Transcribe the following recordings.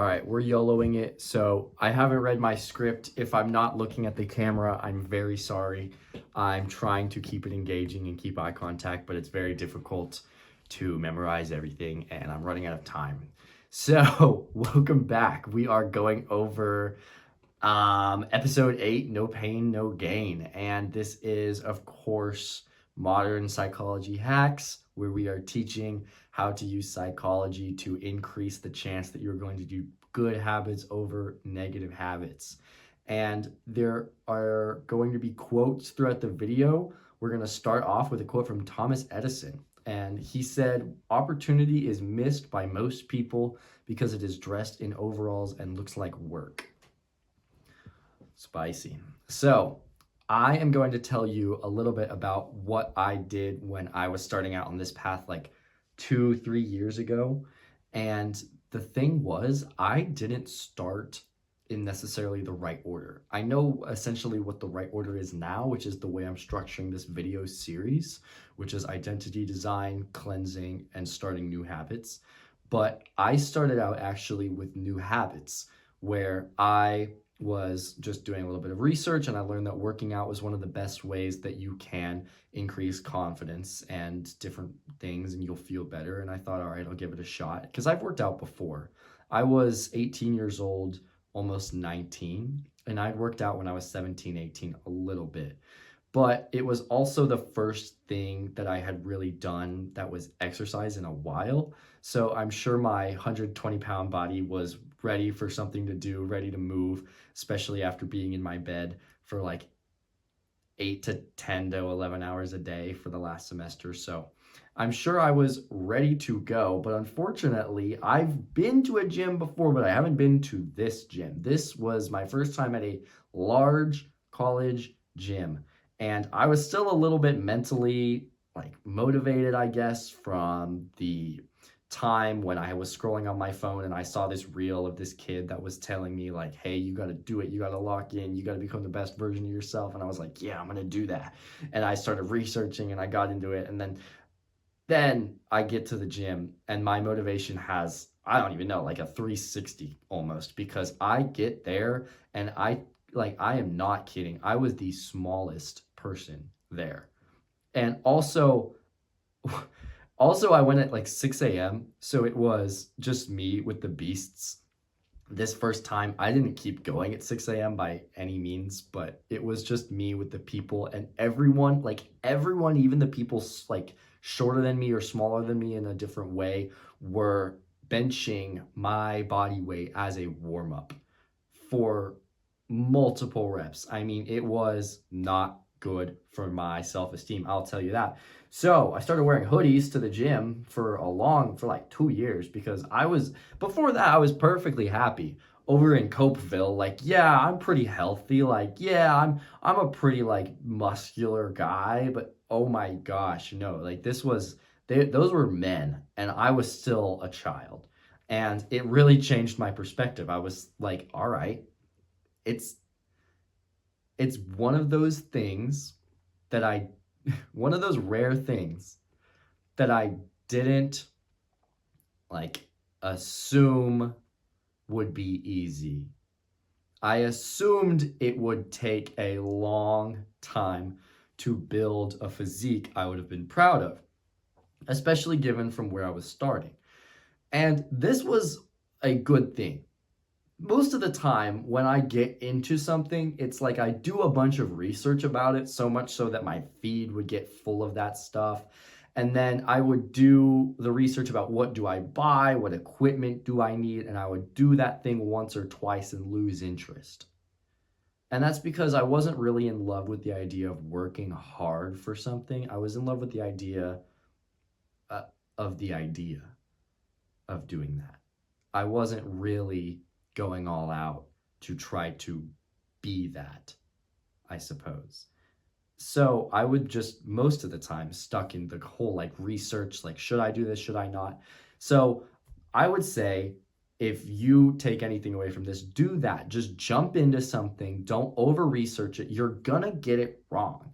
All right, we're YOLOing it. So I haven't read my script. If I'm not looking at the camera, I'm very sorry. I'm trying to keep it engaging and keep eye contact, but it's very difficult to memorize everything, and I'm running out of time. So welcome back. We are going over episode 8, No Pain, No Gain. And this is, of course, modern psychology hacks, where we are teaching how to use psychology to increase the chance that you're going to do good habits over negative habits. And there are going to be quotes throughout the video. We're going to start off with a quote from Thomas Edison. And he said, "Opportunity is missed by most people because it is dressed in overalls and looks like work." Spicy. So I am going to tell you a little bit about what I did when I was starting out on this path like 2-3 years ago. And the thing was, I didn't start in necessarily the right order. I know essentially what the right order is now, which is the way I'm structuring this video series, which is identity design, cleansing, and starting new habits. But I started out actually with new habits, where I was just doing a little bit of research, and I learned that working out was one of the best ways that you can increase confidence and different things, and you'll feel better. And I thought, all right, I'll give it a shot, because I've worked out before. I was 18 years old, almost 19, and I'd worked out when I was 17, 18 a little bit. But it was also the first thing that I had really done that was exercise in a while. So I'm sure my 120-pound body was ready for something to do, ready to move, especially after being in my bed for like 8 to 10 to 11 hours a day for the last semester. So I'm sure I was ready to go, but unfortunately, I've been to a gym before, but I haven't been to this gym. This was my first time at a large college gym, and I was still a little bit mentally like motivated, I guess, from the time when I was scrolling on my phone and I saw this reel of this kid that was telling me like, hey, you got to do it, you got to lock in, you got to become the best version of yourself. And I was like, yeah, I'm gonna do that. And I started researching and I got into it, and then I get to the gym and my motivation has, I don't even know, like a 360 almost, because I get there and I am not kidding, I was the smallest person there. And also I went at like 6 a.m. So it was just me with the beasts. This first time, I didn't keep going at 6 a.m. by any means, but it was just me with the people, and everyone, even the people like shorter than me or smaller than me in a different way, were benching my body weight as a warm-up for multiple reps. I mean, it was not good for my self-esteem, I'll tell you that. So I started wearing hoodies to the gym for like 2 years, because before that I was perfectly happy over in Copeville. Like, yeah, I'm pretty healthy. Like, yeah, I'm a pretty like muscular guy, but oh my gosh, no, like those were men and I was still a child. And it really changed my perspective. I was like, all right, it's one of those things one of those rare things that I didn't like assume would be easy. I assumed it would take a long time to build a physique I would have been proud of, especially given from where I was starting. And this was a good thing. Most of the time when I get into something, it's like I do a bunch of research about it, so much so that my feed would get full of that stuff. And then I would do the research about what do I buy, what equipment do I need, and I would do that thing once or twice and lose interest. And that's because I wasn't really in love with the idea of working hard for something. I was in love with the idea of doing that. I wasn't really going all out to try to be that, I suppose. So I would just, most of the time, stuck in the whole like research, like, should I do this, should I not? So I would say, if you take anything away from this, do that. Just jump into something. Don't over research it. You're gonna get it wrong.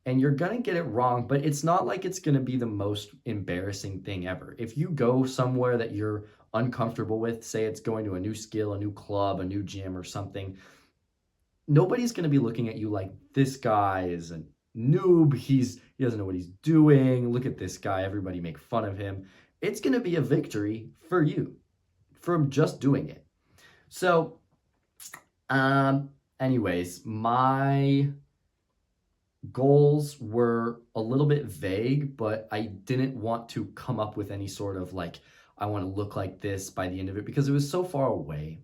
And you're gonna get it wrong, but it's not like it's gonna be the most embarrassing thing ever. If you go somewhere that you're uncomfortable with, say it's going to a new skill, a new club, a new gym or something, nobody's going to be looking at you like, this guy is a noob, he doesn't know what he's doing, look at this guy, everybody make fun of him. It's going to be a victory for you from just doing it. So anyways, my goals were a little bit vague, but I didn't want to come up with any sort of like, I want to look like this by the end of it, because it was so far away.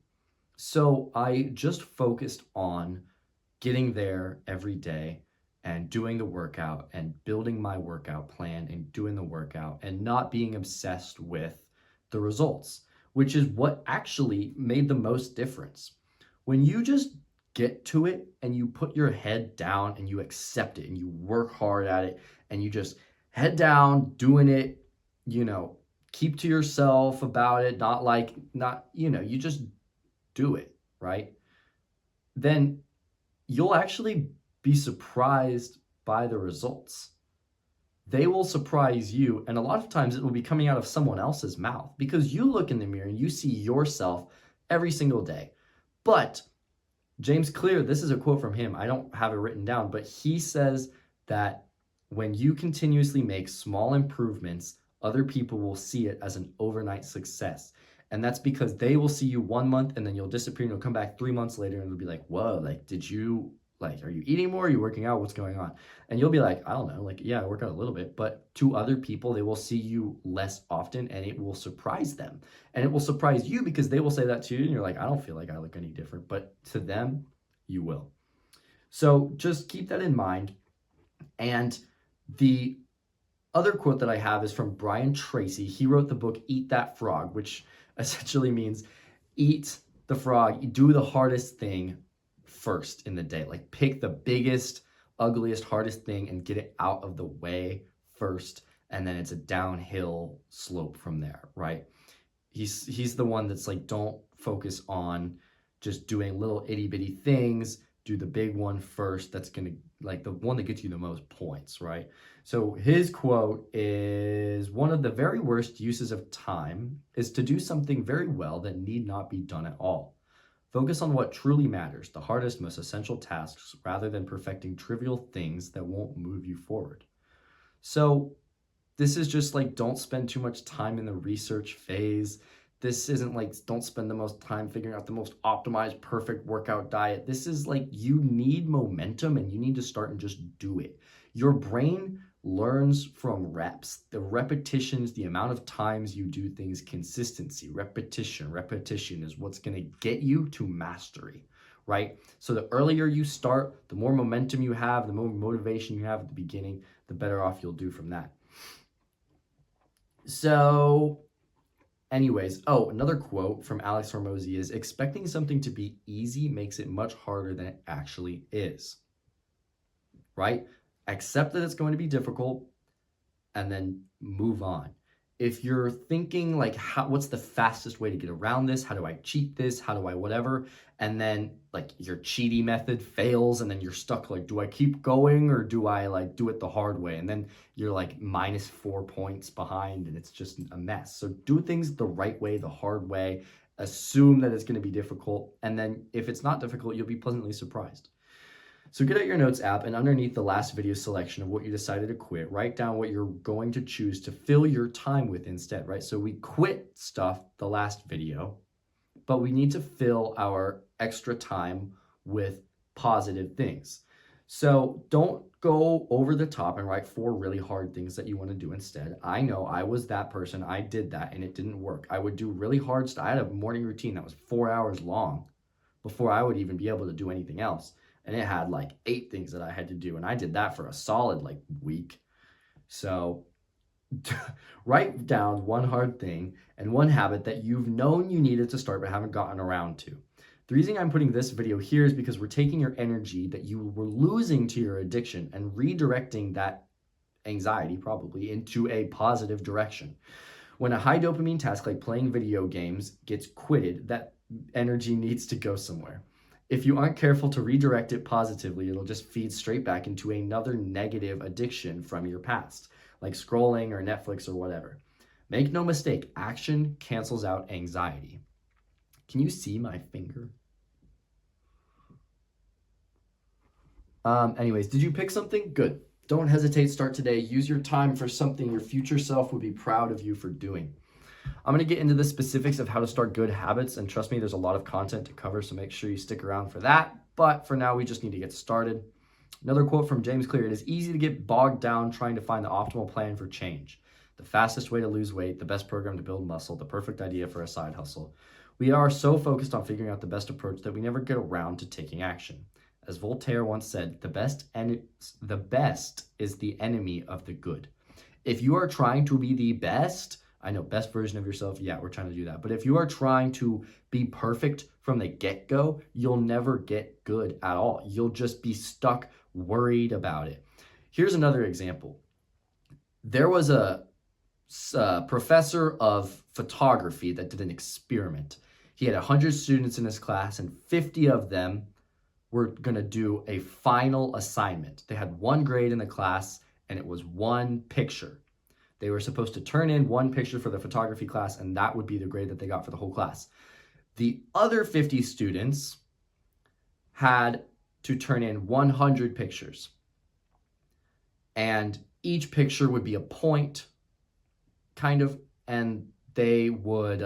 So I just focused on getting there every day and doing the workout and building my workout plan and doing the workout and not being obsessed with the results, which is what actually made the most difference. When you just get to it and you put your head down and you accept it and you work hard at it and you just head down doing it, keep to yourself about it, you just do it, right? Then you'll actually be surprised by the results. They will surprise you, and a lot of times it will be coming out of someone else's mouth because you look in the mirror and you see yourself every single day. But James Clear, this is a quote from him, I don't have it written down, but he says that when you continuously make small improvements, other people will see it as an overnight success. And that's because they will see you 1 month and then you'll disappear and you'll come back 3 months later and it'll be like, whoa, like, are you eating more? Are you working out? What's going on? And you'll be like, I don't know, like, yeah, I work out a little bit. But to other people, they will see you less often and it will surprise them. And it will surprise you because they will say that to you and you're like, I don't feel like I look any different. But to them, you will. So just keep that in mind. And the other quote that I have is from Brian Tracy. He wrote the book Eat That Frog, which essentially means eat the frog, do the hardest thing first in the day. Like pick the biggest, ugliest, hardest thing and get it out of the way first. And then it's a downhill slope from there, right? He's the one that's like, don't focus on just doing little itty bitty things. Do the big one first. That's going to, like, the one that gets you the most points, right? So his quote is, one of the very worst uses of time is to do something very well that need not be done at all. Focus on what truly matters, the hardest, most essential tasks, rather than perfecting trivial things that won't move you forward. So this is just like, don't spend too much time in the research phase. This isn't like, don't spend the most time figuring out the most optimized, perfect workout diet. This is like, you need momentum and you need to start and just do it. Your brain learns from reps, the repetitions, the amount of times you do things, consistency, repetition is what's going to get you to mastery, right? So the earlier you start, the more momentum you have, the more motivation you have at the beginning, the better off you'll do from that. So anyways, another quote from Alex Hormozy is, expecting something to be easy makes it much harder than it actually is, right? Accept that it's going to be difficult and then move on. If you're thinking like, what's the fastest way to get around this? How do I cheat this? How do I whatever? And then like your cheaty method fails and then you're stuck like, do I keep going or do I like do it the hard way? And then you're like -4 points behind and it's just a mess. So do things the right way, the hard way. Assume that it's going to be difficult. And then if it's not difficult, you'll be pleasantly surprised. So get out your notes app and underneath the last video selection of what you decided to quit, write down what you're going to choose to fill your time with instead, right? So we quit stuff the last video, but we need to fill our extra time with positive things. So don't go over the top and write 4 really hard things that you want to do instead. I know I was that person. I did that and it didn't work. I would do really hard stuff. I had a morning routine that was 4 hours long before I would even be able to do anything else. And it had like 8 things that I had to do. And I did that for a solid like week. So write down 1 hard thing and 1 habit that you've known you needed to start but haven't gotten around to. The reason I'm putting this video here is because we're taking your energy that you were losing to your addiction and redirecting that anxiety probably into a positive direction. When a high dopamine task like playing video games gets quitted, that energy needs to go somewhere. If you aren't careful to redirect it positively, it'll just feed straight back into another negative addiction from your past, like scrolling or Netflix or whatever. Make no mistake, action cancels out anxiety. Can you see my finger? Anyways, did you pick something? Good. Don't hesitate, start today. Use your time for something your future self would be proud of you for doing. I'm going to get into the specifics of how to start good habits, and trust me, there's a lot of content to cover, so make sure you stick around for that. But for now, we just need to get started. Another quote from James Clear: "It is easy to get bogged down trying to find the optimal plan for change. The fastest way to lose weight, the best program to build muscle, the perfect idea for a side hustle. We are so focused on figuring out the best approach that we never get around to taking action. As Voltaire once said, the best is the enemy of the good." If you are trying to be the best, I know, best version of yourself, yeah, we're trying to do that. But if you are trying to be perfect from the get-go, you'll never get good at all. You'll just be stuck worried about it. Here's another example. There was a professor of photography that did an experiment. He had 100 students in his class, and 50 of them were going to do a final assignment. They had one grade in the class, and it was one picture. They were supposed to turn in one picture for the photography class, and that would be the grade that they got for the whole class. The other 50 students had to turn in 100 pictures. And each picture would be a point, kind of, and they would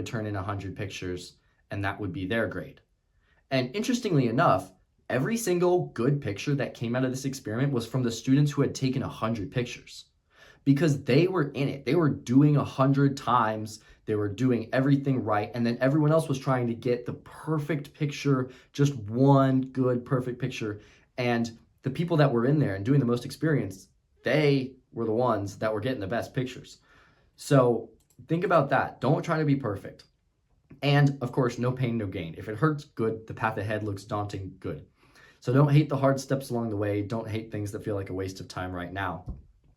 turn in 100 pictures, and that would be their grade. And interestingly enough, every single good picture that came out of this experiment was from the students who had taken 100 pictures, because they were in it. They were doing 100 times. They were doing everything right. And then everyone else was trying to get the perfect picture, just one good, perfect picture. And the people that were in there and doing the most experience, they were the ones that were getting the best pictures. So think about that. Don't try to be perfect. And of course, no pain, no gain. If it hurts, good. The path ahead looks daunting, good. So don't hate the hard steps along the way. Don't hate things that feel like a waste of time right now.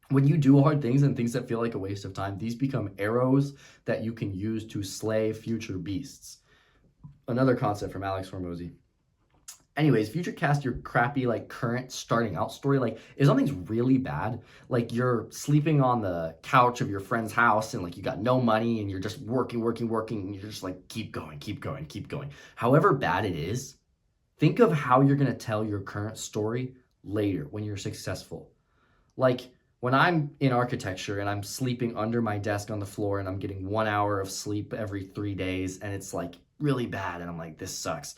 When you do hard things and things that feel like a waste of time, these become arrows that you can use to slay future beasts. Another concept from Alex Hormozy. Anyways, futurecast your crappy, like, current starting out story. Like, if something's really bad, like you're sleeping on the couch of your friend's house and like you got no money and you're just working, and you're just like, keep going. However bad it is, think of how you're going to tell your current story later when you're successful. Like, when I'm in architecture and I'm sleeping under my desk on the floor and I'm getting 1 hour of sleep every 3 days and it's like really bad and I'm like, this sucks.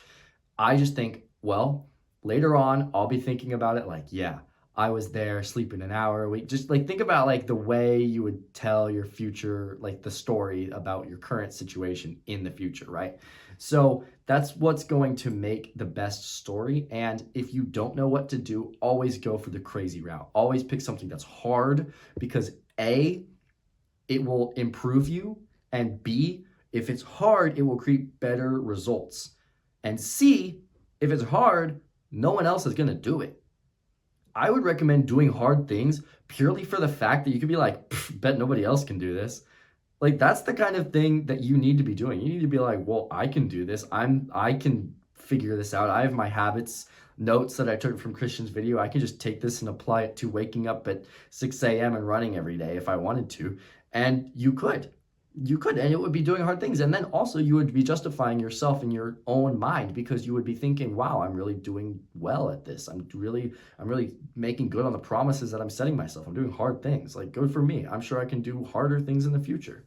I just think, well, later on, I'll be thinking about it like, yeah, I was there sleeping an hour a week. Just like think about like the way you would tell your future, like the story about your current situation in the future, right? So that's what's going to make the best story. And if you don't know what to do, always go for the crazy route. Always pick something that's hard, because A, it will improve you, and B, if it's hard, it will create better results. And C, if it's hard, no one else is going to do it. I would recommend doing hard things purely for the fact that you could be like, bet nobody else can do this. Like, that's the kind of thing that you need to be doing. You need to be like, well, I can do this. I can figure this out. I have my habits notes that I took from Christian's video. I can just take this and apply it to waking up at 6 a.m. and running every day if I wanted to. And you could, and it would be doing hard things. And then also you would be justifying yourself in your own mind, because you would be thinking, wow, I'm really doing well at this. I'm really making good on the promises that I'm setting myself. I'm doing hard things. Like, good for me. I'm sure I can do harder things in the future.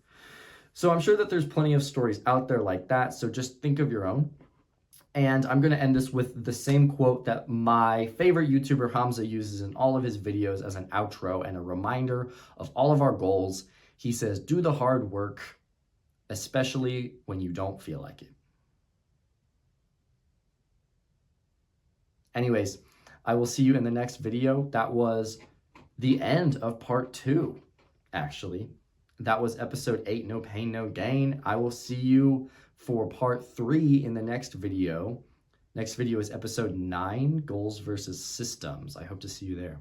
So I'm sure that there's plenty of stories out there like that. So just think of your own. And I'm going to end this with the same quote that my favorite YouTuber Hamza uses in all of his videos as an outro and a reminder of all of our goals. He says, do the hard work, especially when you don't feel like it. Anyways, I will see you in the next video. That was the end of part 2, actually. That was episode 8, No Pain, No Gain. I will see you for part 3 in the next video. Next video is episode 9, Goals versus Systems. I hope to see you there.